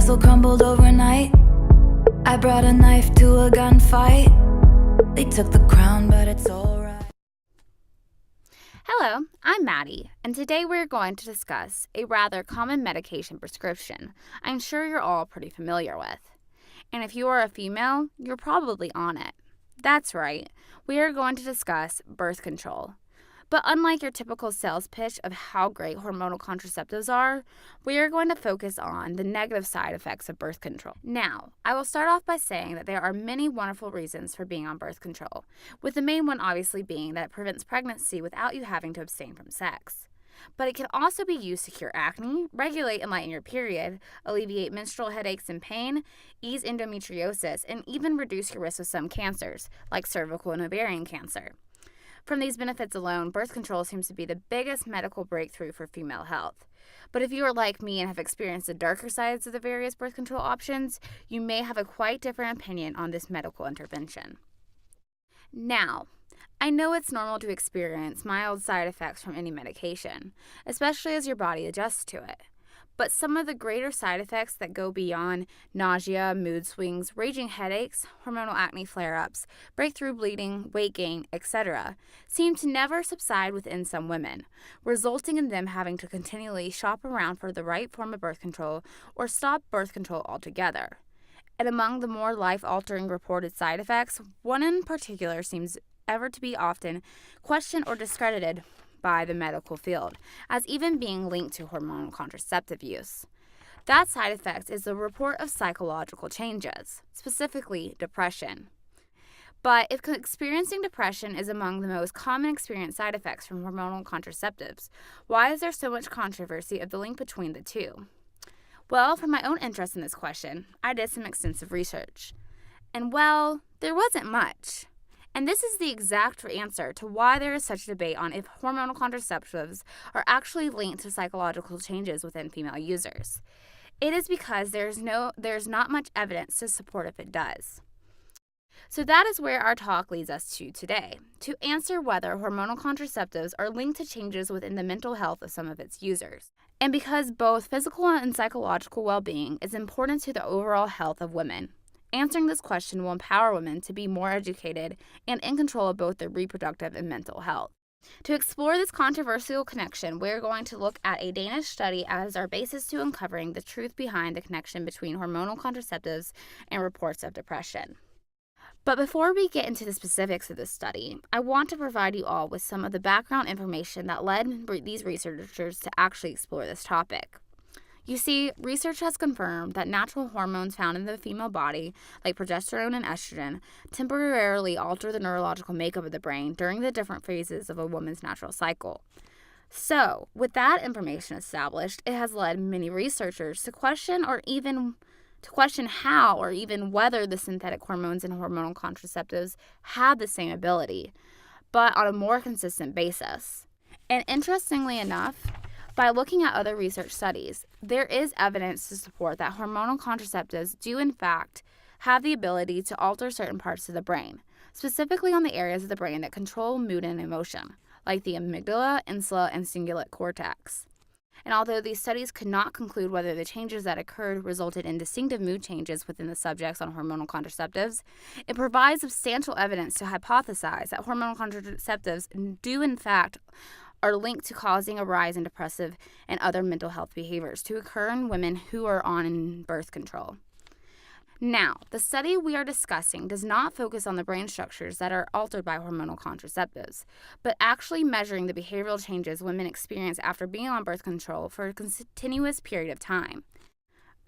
castle crumbled overnight. I brought a knife to a gunfight. They took the crown, but it's alright. Hello, I'm Maddie, and today we're going to discuss a rather common medication prescription I'm sure you're all pretty familiar with. And if you are a female, you're probably on it. That's right, we are going to discuss birth control. But unlike your typical sales pitch of how great hormonal contraceptives are, we are going to focus on the negative side effects of birth control. Now, I will start off by saying that there are many wonderful reasons for being on birth control, with the main one obviously being that it prevents pregnancy without you having to abstain from sex. But it can also be used to cure acne, regulate and lighten your period, alleviate menstrual headaches and pain, ease endometriosis, and even reduce your risk of some cancers, like cervical and ovarian cancer. From these benefits alone, birth control seems to be the biggest medical breakthrough for female health. But if you are like me and have experienced the darker sides of the various birth control options, you may have a quite different opinion on this medical intervention. Now, I know it's normal to experience mild side effects from any medication, especially as your body adjusts to it. But some of the greater side effects that go beyond nausea, mood swings, raging headaches, hormonal acne flare-ups, breakthrough bleeding, weight gain, etc., seem to never subside within some women, resulting in them having to continually shop around for the right form of birth control or stop birth control altogether. And among the more life-altering reported side effects, one in particular seems ever to be often questioned or discredited by the medical field, as even being linked to hormonal contraceptive use. That side effect is the report of psychological changes, specifically depression. But if experiencing depression is among the most common experienced side effects from hormonal contraceptives, why is there so much controversy of the link between the two? Well, for my own interest in this question, I did some extensive research. And well, there wasn't much. And this is the exact answer to why there is such a debate on if hormonal contraceptives are actually linked to psychological changes within female users. It is because there's not much evidence to support if it does. So that is where our talk leads us to today, to answer whether hormonal contraceptives are linked to changes within the mental health of some of its users. And because both physical and psychological well-being is important to the overall health of women. Answering this question will empower women to be more educated and in control of both their reproductive and mental health. To explore this controversial connection, we're going to look at a Danish study as our basis to uncovering the truth behind the connection between hormonal contraceptives and reports of depression. But before we get into the specifics of this study, I want to provide you all with some of the background information that led these researchers to actually explore this topic. You see, research has confirmed that natural hormones found in the female body, like progesterone and estrogen, temporarily alter the neurological makeup of the brain during the different phases of a woman's natural cycle. So, with that information established, it has led many researchers to question how or even whether the synthetic hormones and hormonal contraceptives have the same ability, but on a more consistent basis. And interestingly enough, by looking at other research studies, there is evidence to support that hormonal contraceptives do in fact have the ability to alter certain parts of the brain, specifically on the areas of the brain that control mood and emotion, like the amygdala, insula, and cingulate cortex. And although these studies could not conclude whether the changes that occurred resulted in distinctive mood changes within the subjects on hormonal contraceptives, it provides substantial evidence to hypothesize that hormonal contraceptives do in fact are linked to causing a rise in depressive and other mental health behaviors to occur in women who are on birth control. Now, the study we are discussing does not focus on the brain structures that are altered by hormonal contraceptives, but actually measuring the behavioral changes women experience after being on birth control for a continuous period of time.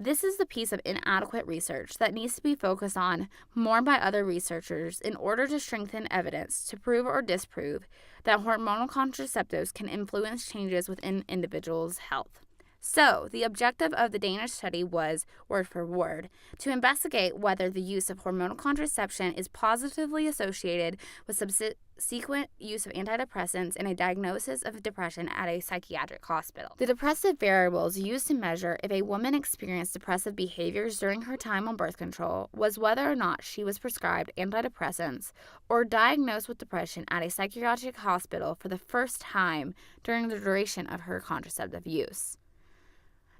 This is the piece of inadequate research that needs to be focused on more by other researchers in order to strengthen evidence to prove or disprove that hormonal contraceptives can influence changes within individuals' health. So, the objective of the Danish study was, word for word, to investigate whether the use of hormonal contraception is positively associated with subsequent use of antidepressants and a diagnosis of depression at a psychiatric hospital. The depressive variables used to measure if a woman experienced depressive behaviors during her time on birth control was whether or not she was prescribed antidepressants or diagnosed with depression at a psychiatric hospital for the first time during the duration of her contraceptive use.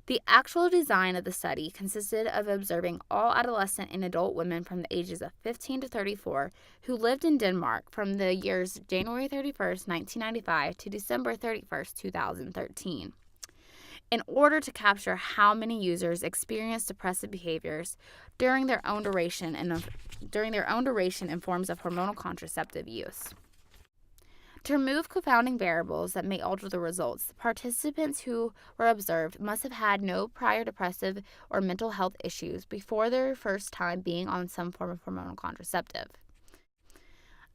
The actual design of the study consisted of observing all adolescent and adult women from the ages of 15 to 34 who lived in Denmark from the years January 31st, 1995 to December 31st, 2013. In order to capture how many users experienced depressive behaviors during their own duration in forms of hormonal contraceptive use. To remove confounding variables that may alter the results, the participants who were observed must have had no prior depressive or mental health issues before their first time being on some form of hormonal contraceptive.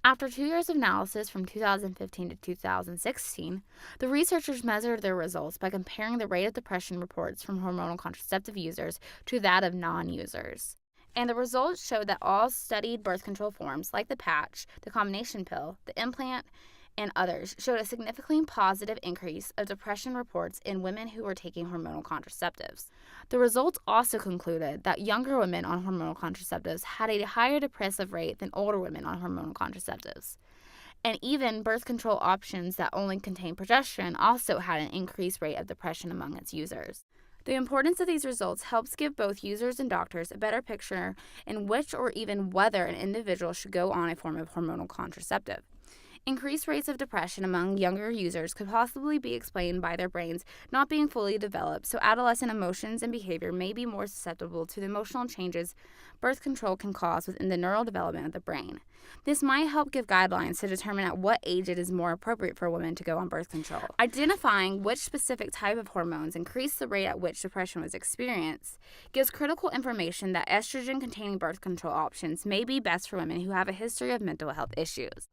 After 2 years of analysis from 2015 to 2016, the researchers measured their results by comparing the rate of depression reports from hormonal contraceptive users to that of non-users. And the results showed that all studied birth control forms, like the patch, the combination pill, the implant, and others, showed a significantly positive increase of depression reports in women who were taking hormonal contraceptives. The results also concluded that younger women on hormonal contraceptives had a higher depressive rate than older women on hormonal contraceptives. And even birth control options that only contain progesterone also had an increased rate of depression among its users. The importance of these results helps give both users and doctors a better picture in which or even whether an individual should go on a form of hormonal contraceptive. Increased rates of depression among younger users could possibly be explained by their brains not being fully developed, so adolescent emotions and behavior may be more susceptible to the emotional changes birth control can cause within the neural development of the brain. This might help give guidelines to determine at what age it is more appropriate for women to go on birth control. Identifying which specific type of hormones increase the rate at which depression was experienced gives critical information that estrogen-containing birth control options may be best for women who have a history of mental health issues.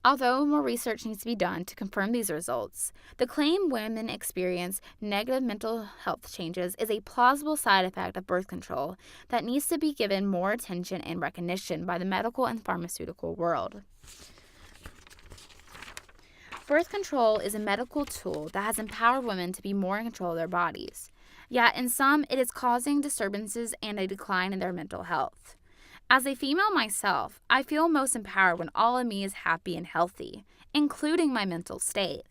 Although more research needs to be done to confirm these results, the claim women experience negative mental health changes is a plausible side effect of birth control that needs to be given more attention and recognition by the medical and pharmaceutical world. Birth control is a medical tool that has empowered women to be more in control of their bodies. Yet in some, it is causing disturbances and a decline in their mental health. As a female myself, I feel most empowered when all of me is happy and healthy, including my mental state.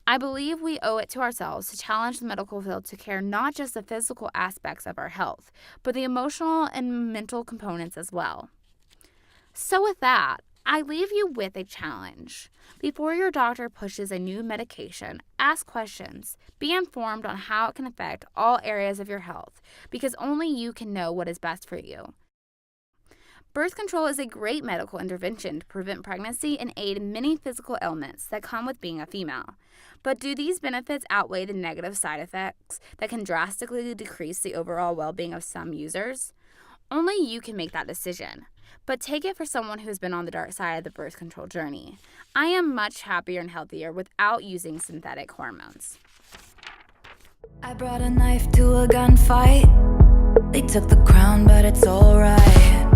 I believe we owe it to ourselves to challenge the medical field to care not just the physical aspects of our health, but the emotional and mental components as well. So with that, I leave you with a challenge. Before your doctor pushes a new medication, ask questions. Be informed on how it can affect all areas of your health, because only you can know what is best for you. Birth control is a great medical intervention to prevent pregnancy and aid in many physical ailments that come with being a female. But do these benefits outweigh the negative side effects that can drastically decrease the overall well-being of some users? Only you can make that decision. But take it for someone who's been on the dark side of the birth control journey. I am much happier and healthier without using synthetic hormones. I brought a knife to a gunfight. They took the crown, but it's alright.